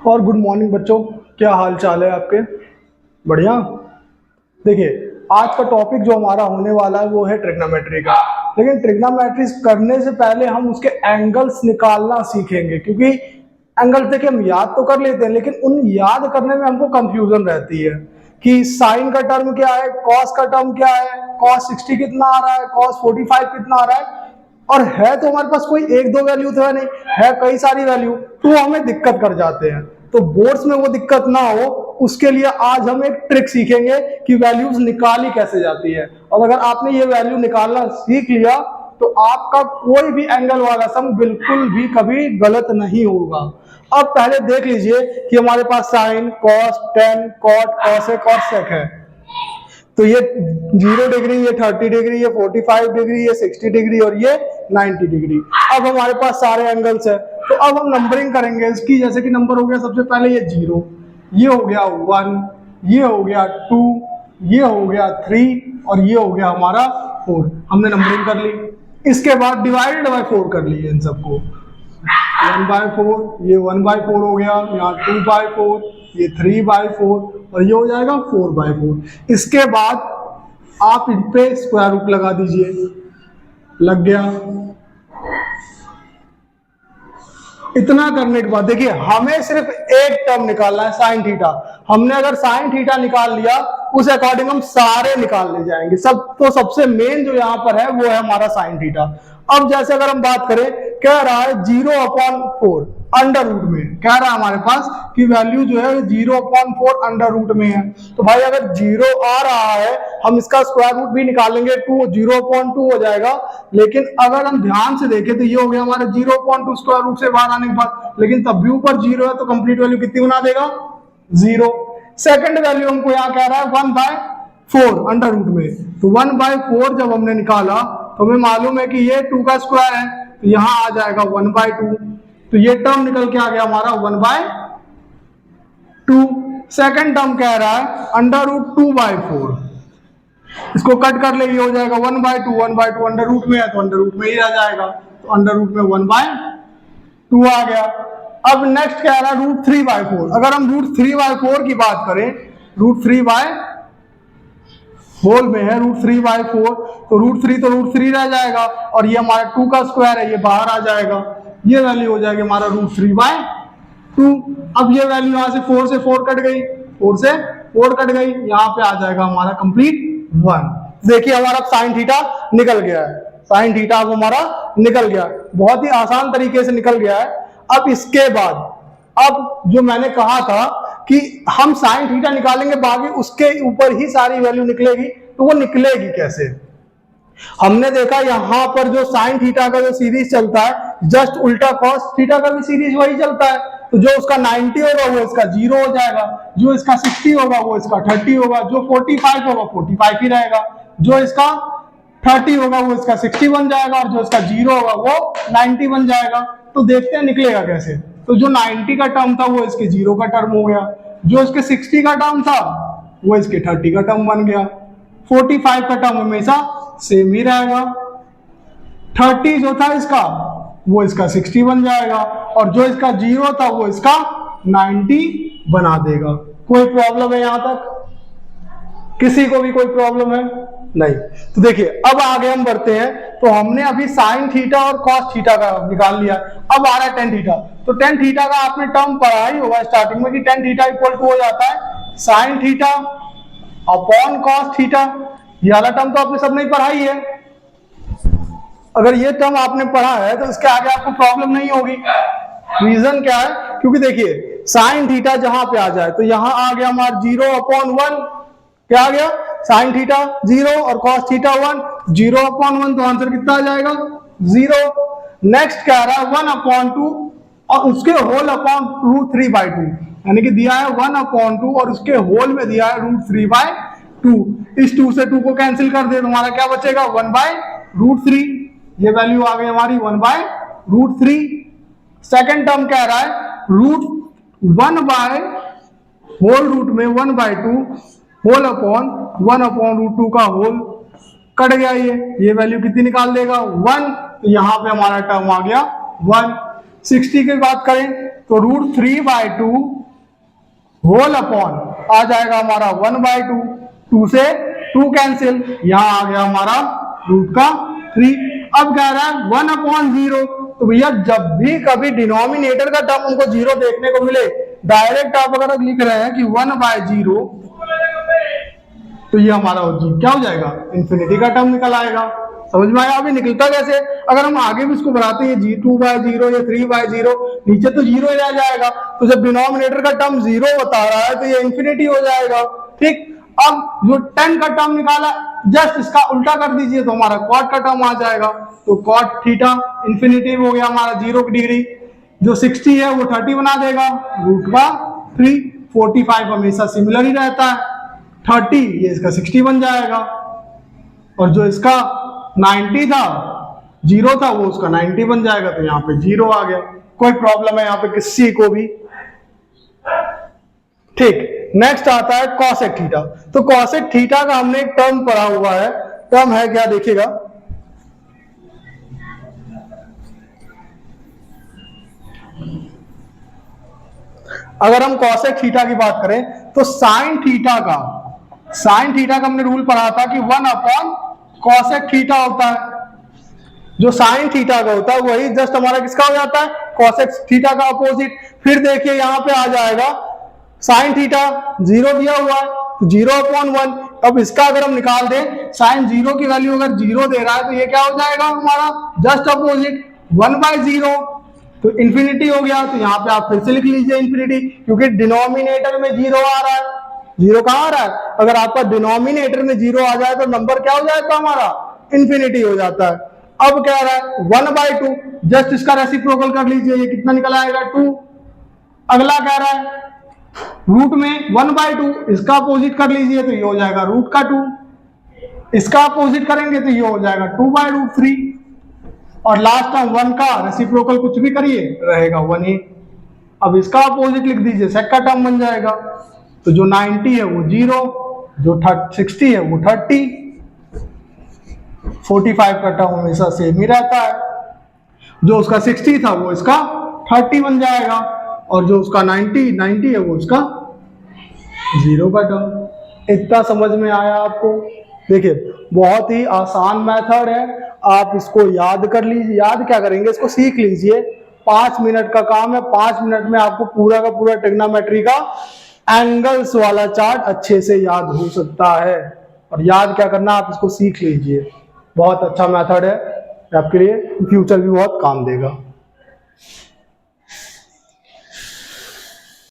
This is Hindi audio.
और गुड मॉर्निंग बच्चों, क्या हाल चाल है आपके? बढ़िया। देखिए, आज का टॉपिक जो हमारा होने वाला है वो है ट्रिग्नोमेट्री का। लेकिन ट्रिग्नोमेट्री करने से पहले हम उसके एंगल्स निकालना सीखेंगे, क्योंकि एंगल्स देखिए हम याद तो कर लेते हैं, लेकिन उन याद करने में हमको कंफ्यूजन रहती है कि साइन का टर्म क्या है, कॉस का टर्म क्या है, कॉस 60 कितना आ रहा है, कॉस 45 कितना आ रहा है, और है तो हमारे पास कोई एक दो वैल्यू तो है नहीं, है कई सारी वैल्यू, तो हमें दिक्कत कर जाते हैं। तो बोर्ड्स में वो दिक्कत ना हो, उसके लिए आज हम एक ट्रिक सीखेंगे कि वैल्यूज निकाली कैसे जाती है। और अगर आपने ये वैल्यू निकालना सीख लिया तो आपका कोई भी एंगल वाला सम बिल्कुल भी कभी गलत नहीं होगा। अब पहले देख लीजिए कि हमारे पास sine, cos, tan, cot, cosec और सेक है। तो ये 0 डिग्री, ये 30 डिग्री, ये 45 डिग्री, ये 60 डिग्री और ये 90 डिग्री। अब हमारे पास सारे एंगल्स है, तो अब हम नंबरिंग करेंगे इसकी। जैसे कि नंबर हो गया सबसे पहले ये 0, ये हो गया 1, ये हो गया 2, ये हो गया 3 और ये हो गया हमारा 4। हमने नंबरिंग कर ली। इसके बाद डिवाइडेड बाय 4 कर ली इन सबको। 1/4, ये 1/4 हो गया, यहाँ 2/4, ये 3/4 और ये हो जाएगा 4/4। इसके बाद आप इन पे स्क्वायर रूट लगा दीजिए। लग गया। इतना करने के बाद देखिए हमें सिर्फ एक टर्म निकालना है, साइन थीटा। हमने अगर साइन थीटा निकाल लिया उस अकॉर्डिंग हम सारे निकालने जाएंगे सब। तो सबसे मेन जो यहां पर है वो है हमारा साइन थीटा। अब जैसे अगर हम बात करें, कह रहा है 0/4 अंडर रूट में, कह रहा है हमारे पास कि वैल्यू जो है 0/4 अंडर रूट में है। तो भाई अगर 0 आ रहा है हम इसका स्क्वायर रूट भी निकालेंगे, 0.2 हो जाएगा। लेकिन अगर हम ध्यान से देखें तो ये हो गया हमारा 0.2 स्क्वायर रूट से बाहर आने के बाद, लेकिन तब भी ऊपर 0 है तो कंप्लीट वैल्यू कितनी बना देगा? 0। सेकंड वैल्यू हमको यहाँ कह रहा है 1/4 अंडर रूट में। तो 1/4 जब हमने निकाला तो हमें मालूम है कि ये 2 का स्क्वायर है, तो यहां आ जाएगा 1/2। तो ये टर्म निकल के आ गया हमारा 1/2। सेकंड टर्म कह रहा है अंडर रूट 2/4। इसको कट कर ले, ये हो जाएगा 1/2। 1/2 अंडर रूट में है तो अंडर रूट में ही रह जाएगा, तो अंडर रूट में 1/2 आ गया। अब नेक्स्ट कह रहा है √3/4। अगर हम √3/4 की बात करें, √3/होल में है √3/4, तो √3 तो √3 रह जाएगा और ये हमारा 2 का स्क्वायर है, ये बाहर आ जाएगा। ये वैल्यू हो जाएगी हमारा √3/2। अब ये वैल्यू यहां से 4 से 4 कट गई, 4 से 4 कट गई, यहां पे आ जाएगा हमारा कंप्लीट 1। देखिए हमारा साइन थीटा निकल गया है। साइन थीटा अब हमारा निकल गया, बहुत ही आसान तरीके से निकल गया है। अब इसके बाद अब जो मैंने कहा था कि हम साइन थीटा निकालेंगे, बाकी उसके ऊपर ही सारी वैल्यू निकलेगी, तो वो निकलेगी कैसे? हमने देखा यहां पर जो साइन थीटा का जो सीरीज चलता है, जस्ट उल्टा कॉस थीटा का भी सीरीज वही चलता है। तो जो उसका 90 होगा वो इसका 0 हो जाएगा, जो इसका 60 होगा वो इसका 30 होगा, जो 45 होगा 45 ही रहेगा, जो इसका 30 होगा वो इसका 60 बन जाएगा, और जो इसका 0 होगा वो 90 बन जाएगा। तो देखते हैं निकलेगा कैसे। तो जो 90 का टर्म था वो इसके 0 का टर्म हो गया, जो इसके 60 का टर्म था वो इसके 30 का टर्म बन गया। 45 का टर्म हमेशा सेम ही रहेगा, 30 जो था इसका वो इसका 60 बन जाएगा, और जो इसका 0 था वो इसका 90 बना देगा। कोई प्रॉब्लम है यहां तक? किसी को भी कोई प्रॉब्लम है? नहीं। तो देखिए अब आगे हम बढ़ते हैं। तो हमने अभी साइन थीटा और कॉस थीटा का निकाल लिया, अब आ रहा है टेन थीटा। तो टेन थीटा का आपने टर्म पढ़ा ही होगा स्टार्टिंग में कि टेन थीटा इक्वल टू हो जाता है sine theta upon cos theta. ये वाला टर्म तो आपने सब नहीं पढ़ा ही है। अगर ये टर्म आपने पढ़ा है तो इसके आगे आपको प्रॉब्लम नहीं होगी। रीजन क्या है? क्योंकि देखिए साइन थीटा जहां पे आ जाए तो यहां आ गया हमारा 0/1। क्या आ गया? साइन थीटा 0 और कॉस थीटा 1, 0/1, तो आंसर कितना आ जाएगा? 0। नेक्स्ट क्या आ रहा है 1/2 और उसके होल अपॉन √3/2, यानी कि दिया है 1/2 और उसके होल में दिया है √3/2। इस 2 से 2 को कैंसिल कर दे, तुम्हारा क्या बचेगा? 1/√3। ये वैल्यू आ गई हमारी 1/√3। सेकेंड टर्म कह रहा है होल रूट में 1/2 होल अपॉन 1/√2 का होल, कट गया ये वैल्यू कितनी निकाल देगा? 1। तो यहां पे हमारा टर्म आ गया 1। 60 की बात करें तो √3/2 होल अपॉन आ जाएगा हमारा 1/2, 2 से 2 कैंसिल, यहां आ गया हमारा √3। अब कह रहा है 1/0, तो भैया जब भी कभी डिनोमिनेटर का टर्म हमको 0 देखने को मिले, डायरेक्ट आप अगर लिख रहे हैं कि 1/0, तो ये हमारा क्या हो जाएगा, इंफिनिटी का टर्म निकल आएगा। समझ में आया? अभी निकलता कैसे, अगर हम आगे भी इसको बढ़ाते हैं 2/0 या 3/0, नीचे तो 0 ही रह जाएगा, तो जब डिनोमिनेटर का टर्म 0 बता रहा है तो ये इंफिनिटी हो जाएगा। ठीक, अब जो 10 का टर्म निकाला, जस्ट इसका उल्टा कर दीजिए तो हमारा कॉट का टर्म आ जाएगा, तो कॉट थीटा इंफिनिटी हो गया हमारा 0 की डिग्री। जो 60 है वो 30 बना देगा, √3। 45 हमेशा सिमिलर ही रहता है, 30 ये इसका 60 बन जाएगा, और जो इसका 90 था, 0 था, वो उसका 90 बन जाएगा, तो यहाँ पे 0 आ गया। कोई प्रॉब्लम है यहाँ पे किसी को भी? ठीक, नेक्स्ट आता है कॉसेक थीटा। तो कॉसेक थीटा का हमने एक टर्म पढ़ा हुआ है, टर्म है क्या देखिएगा, अगर हम कॉसेक थीटा की बात करें तो साइन थीटा का हमने रूल पढ़ा था कि 1/कॉसेक थीटा होता है। जो साइन थीटा का होता है वही जस्ट हमारा किसका हो जाता है, कॉसेक थीटा का अपोजिट। फिर देखिए यहां पे आ जाएगा साइन थीटा 0 दिया हुआ है, तो 0/1। अब इसका अगर हम निकाल दें, साइन 0 की वैल्यू अगर 0 दे रहा है तो ये क्या हो जाएगा हमारा, जस्ट अपोजिट 1/0, तो इंफिनिटी हो गया। तो यहाँ पे आप फिर से लिख लीजिए इंफिनिटी, क्योंकि डिनोमिनेटर में 0 आ रहा है। 0 कहां आ रहा है, अगर आपका डिनोमिनेटर में 0 आ जाए तो नंबर क्या हो जाएगा हमारा, इंफिनिटी हो जाता है। अब कह रहा है 1/2, जस्ट इसका रेसिप्रोकल कर लीजिए, ये कितना निकल आएगा 2। अगला कह रहा है रूट में 1/2, इसका अपोजिट कर लीजिए तो ये हो जाएगा √2, इसका अपोजिट करेंगे तो ये हो जाएगा 2/√3, और लास्ट टर्म 1 का रेसिप्रोकल कुछ भी करिए रहेगा 1 ही। अब इसका अपोजिट लिख दीजिए, सेक का टर्म बन जाएगा, तो जो 90 है वो 0, जो 60 है वो 30, 45 का टर्म हमेशा सेम ही रहता है, जो उसका 60 था वो इसका 30 बन जाएगा, और जो उसका 90 है वो उसका 0 का टर्म। इतना समझ में आया आपको? देखिए बहुत ही आसान मेथड है, आप इसको याद कर लीजिए। याद क्या करेंगे, इसको सीख लीजिए, 5 मिनट का काम है। 5 मिनट में आपको पूरा का पूरा ट्रिग्नोमेट्री का एंगल्स वाला चार्ट अच्छे से याद हो सकता है। और याद क्या करना, आप इसको सीख लीजिए, बहुत अच्छा मेथड है आपके लिए, फ्यूचर भी बहुत काम देगा।